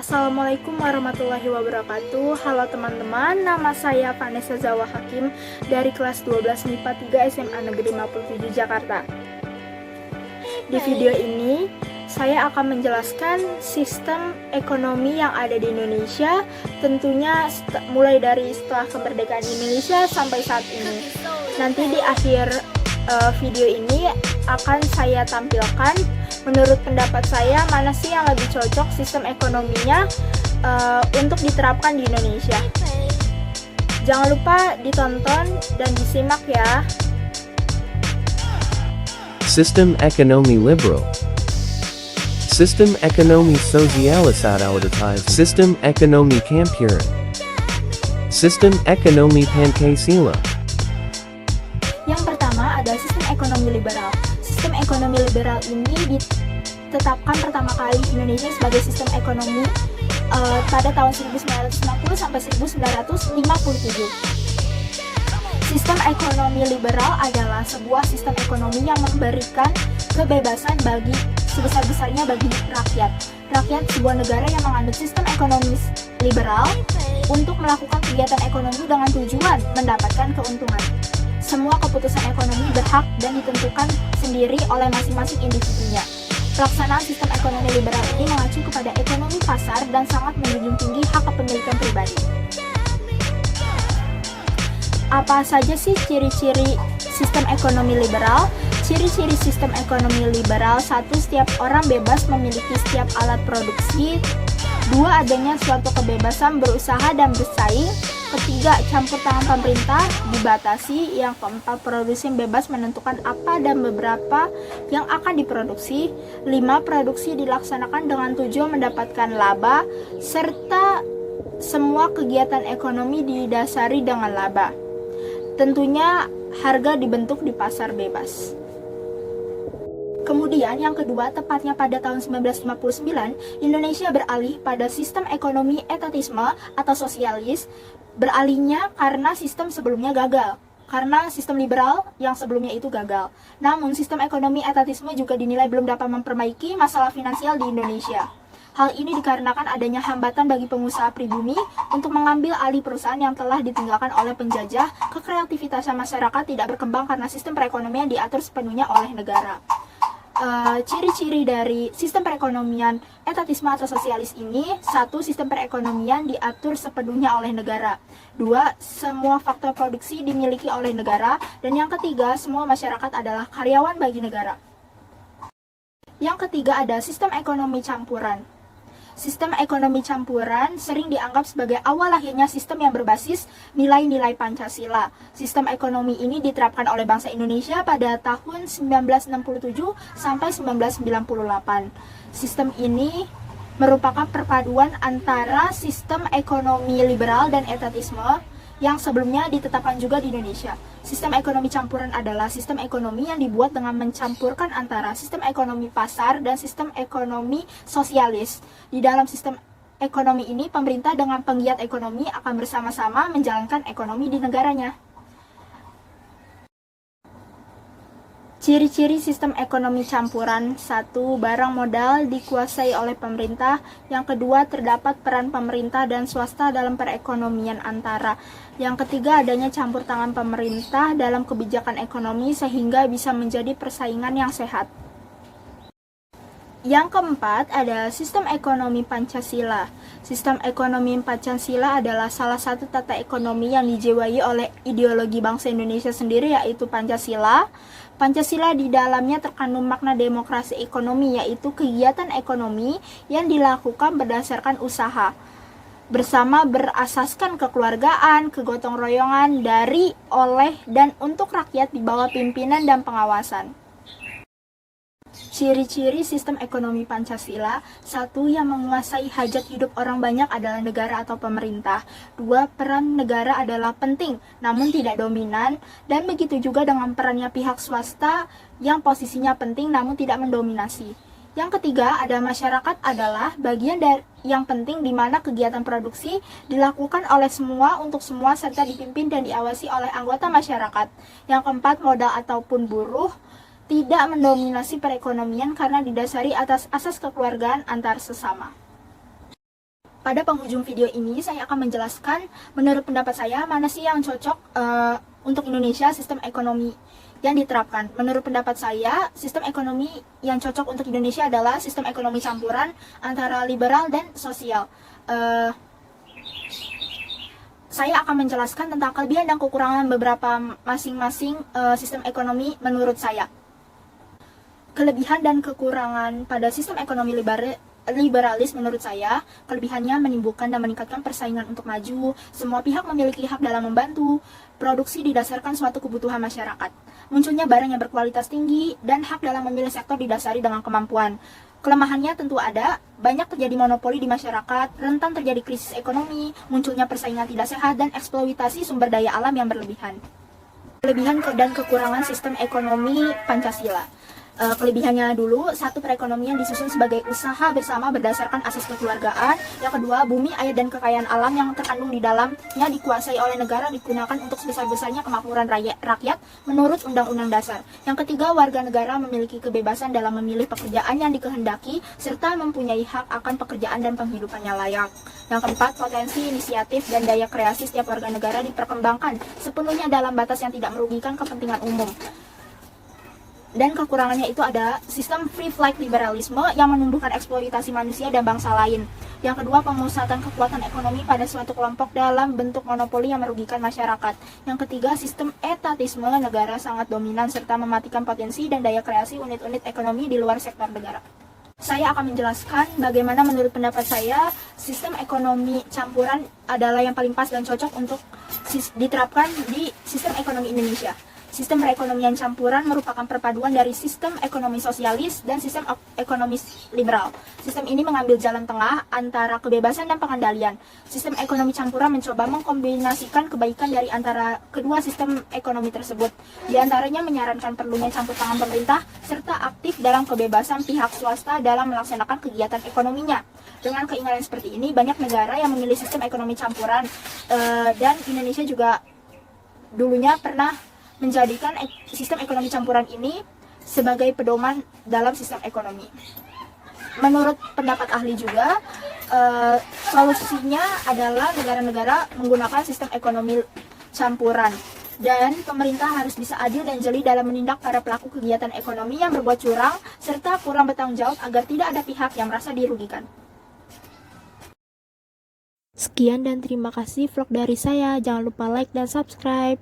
Assalamualaikum warahmatullahi wabarakatuh. Halo teman-teman, nama saya Vanessa Zawa Hakim dari kelas 12 MIPA 3 SMA Negeri 57 Jakarta. Di video ini, saya akan menjelaskan sistem ekonomi yang ada di Indonesia, tentunya mulai dari setelah kemerdekaan Indonesia sampai saat ini. Nanti di akhir video ini akan saya tampilkan menurut pendapat saya mana sih yang lebih cocok sistem ekonominya untuk diterapkan di Indonesia. Jangan lupa ditonton dan disimak ya. Sistem ekonomi liberal. Sistem ekonomi sosialis adawadatif. Sistem ekonomi campuran. Sistem ekonomi Pancasila. Yang pertama ada sistem ekonomi liberal. Sistem ekonomi liberal ini ditetapkan pertama kali di Indonesia sebagai sistem ekonomi pada tahun 1960 sampai 1957. Sistem ekonomi liberal adalah sebuah sistem ekonomi yang memberikan kebebasan bagi sebesar-besarnya bagi rakyat. Rakyat sebuah negara yang menganut sistem ekonomi liberal untuk melakukan kegiatan ekonomi dengan tujuan mendapatkan keuntungan. Semua keputusan ekonomi berhak dan ditentukan sendiri oleh masing-masing individunya. Pelaksanaan sistem ekonomi liberal ini mengacu kepada ekonomi pasar dan sangat menjunjung tinggi hak kepemilikan pribadi. Apa saja sih ciri-ciri sistem ekonomi liberal? Ciri-ciri sistem ekonomi liberal: 1. Setiap orang bebas memiliki setiap alat produksi. 2. Adanya suatu kebebasan berusaha dan bersaing. 3. Campur tangan pemerintah dibatasi. Yang 4. Produsen bebas menentukan apa dan beberapa yang akan diproduksi. 5. Produksi dilaksanakan dengan tujuan mendapatkan laba, serta semua kegiatan ekonomi didasari dengan laba. Tentunya harga dibentuk di pasar bebas. Kemudian yang kedua, tepatnya pada tahun 1959, Indonesia beralih pada sistem ekonomi etatisme atau sosialis. Beralihnya karena sistem sebelumnya gagal. Karena sistem liberal yang sebelumnya itu gagal. Namun sistem ekonomi etatisme juga dinilai belum dapat memperbaiki masalah finansial di Indonesia. Hal ini dikarenakan adanya hambatan bagi pengusaha pribumi untuk mengambil alih perusahaan yang telah ditinggalkan oleh penjajah. Kekreativitasan masyarakat tidak berkembang karena sistem perekonomian diatur sepenuhnya oleh negara. Ciri-ciri dari sistem perekonomian etatisme atau sosialis ini: 1. Sistem perekonomian diatur sepenuhnya oleh negara. 2. Semua faktor produksi dimiliki oleh negara. Dan yang ketiga, semua masyarakat adalah karyawan bagi negara. Yang ketiga ada sistem ekonomi campuran. Sistem ekonomi campuran sering dianggap sebagai awal lahirnya sistem yang berbasis nilai-nilai Pancasila. Sistem ekonomi ini diterapkan oleh bangsa Indonesia pada tahun 1967 sampai 1998. Sistem ini merupakan perpaduan antara sistem ekonomi liberal dan etatisme yang sebelumnya ditetapkan juga di Indonesia. Sistem ekonomi campuran adalah sistem ekonomi yang dibuat dengan mencampurkan antara sistem ekonomi pasar dan sistem ekonomi sosialis. Di dalam sistem ekonomi ini, pemerintah dengan penggiat ekonomi akan bersama-sama menjalankan ekonomi di negaranya. Ciri-ciri sistem ekonomi campuran: 1. Barang modal dikuasai oleh pemerintah. Yang kedua, terdapat peran pemerintah dan swasta dalam perekonomian antara. Yang ketiga, adanya campur tangan pemerintah dalam kebijakan ekonomi sehingga bisa menjadi persaingan yang sehat. Yang keempat ada sistem ekonomi Pancasila. Sistem ekonomi Pancasila adalah salah satu tata ekonomi yang dijiwai oleh ideologi bangsa Indonesia sendiri, yaitu Pancasila. Pancasila di dalamnya terkandung makna demokrasi ekonomi, yaitu kegiatan ekonomi yang dilakukan berdasarkan usaha bersama berasaskan kekeluargaan, kegotong royongan dari, oleh, dan untuk rakyat di bawah pimpinan dan pengawasan. Ciri-ciri sistem ekonomi Pancasila: 1. Yang menguasai hajat hidup orang banyak adalah negara atau pemerintah. 2. Peran negara adalah penting namun tidak dominan, dan begitu juga dengan perannya pihak swasta yang posisinya penting namun tidak mendominasi. Yang ketiga, ada masyarakat adalah bagian dari yang penting di mana kegiatan produksi dilakukan oleh semua untuk semua serta dipimpin dan diawasi oleh anggota masyarakat. Yang keempat, modal ataupun buruh tidak mendominasi perekonomian karena didasari atas asas kekeluargaan antar sesama. Pada penghujung video ini, saya akan menjelaskan menurut pendapat saya mana sih yang cocok untuk Indonesia sistem ekonomi yang diterapkan. Menurut pendapat saya, sistem ekonomi yang cocok untuk Indonesia adalah sistem ekonomi campuran antara liberal dan sosial. Saya akan menjelaskan tentang kelebihan dan kekurangan beberapa masing-masing sistem ekonomi menurut saya. Kelebihan dan kekurangan pada sistem ekonomi liberalis menurut saya, kelebihannya menimbulkan dan meningkatkan persaingan untuk maju. Semua pihak memiliki hak dalam membantu. Produksi didasarkan suatu kebutuhan masyarakat. Munculnya barang yang berkualitas tinggi dan hak dalam memilih sektor didasari dengan kemampuan. Kelemahannya tentu ada, banyak terjadi monopoli di masyarakat, rentan terjadi krisis ekonomi, munculnya persaingan tidak sehat, dan eksploitasi sumber daya alam yang berlebihan. Kelebihan dan kekurangan sistem ekonomi Pancasila. Kelebihannya dulu, satu, perekonomian disusun sebagai usaha bersama berdasarkan asas kekeluargaan. Yang kedua, bumi, air, dan kekayaan alam yang terkandung di dalamnya dikuasai oleh negara digunakan untuk sebesar-besarnya kemakmuran rakyat menurut Undang-Undang Dasar. Yang ketiga, warga negara memiliki kebebasan dalam memilih pekerjaan yang dikehendaki serta mempunyai hak akan pekerjaan dan penghidupannya layak. Yang keempat, potensi, inisiatif, dan daya kreasi setiap warga negara diperkembangkan sepenuhnya dalam batas yang tidak merugikan kepentingan umum. Dan kekurangannya itu ada sistem free flight liberalisme yang menumbuhkan eksploitasi manusia dan bangsa lain. Yang kedua, pemusatan kekuatan ekonomi pada suatu kelompok dalam bentuk monopoli yang merugikan masyarakat. Yang ketiga, sistem etatisme negara sangat dominan serta mematikan potensi dan daya kreasi unit-unit ekonomi di luar sektor negara. Saya akan menjelaskan bagaimana menurut pendapat saya sistem ekonomi campuran adalah yang paling pas dan cocok untuk diterapkan di sistem ekonomi Indonesia. Sistem perekonomian campuran merupakan perpaduan dari sistem ekonomi sosialis dan sistem ekonomi liberal. Sistem ini mengambil jalan tengah antara kebebasan dan pengendalian. Sistem ekonomi campuran mencoba mengkombinasikan kebaikan dari antara kedua sistem ekonomi tersebut. Di antaranya menyarankan perlunya campur tangan pemerintah serta aktif dalam kebebasan pihak swasta dalam melaksanakan kegiatan ekonominya. Dengan keinginan seperti ini, banyak negara yang memilih sistem ekonomi campuran dan Indonesia juga dulunya pernah menjadikan sistem ekonomi campuran ini sebagai pedoman dalam sistem ekonomi. Menurut pendapat ahli juga, solusinya adalah negara-negara menggunakan sistem ekonomi campuran. Dan pemerintah harus bisa adil dan jeli dalam menindak para pelaku kegiatan ekonomi yang berbuat curang, serta kurang bertanggung jawab agar tidak ada pihak yang merasa dirugikan. Sekian dan terima kasih vlog dari saya. Jangan lupa like dan subscribe.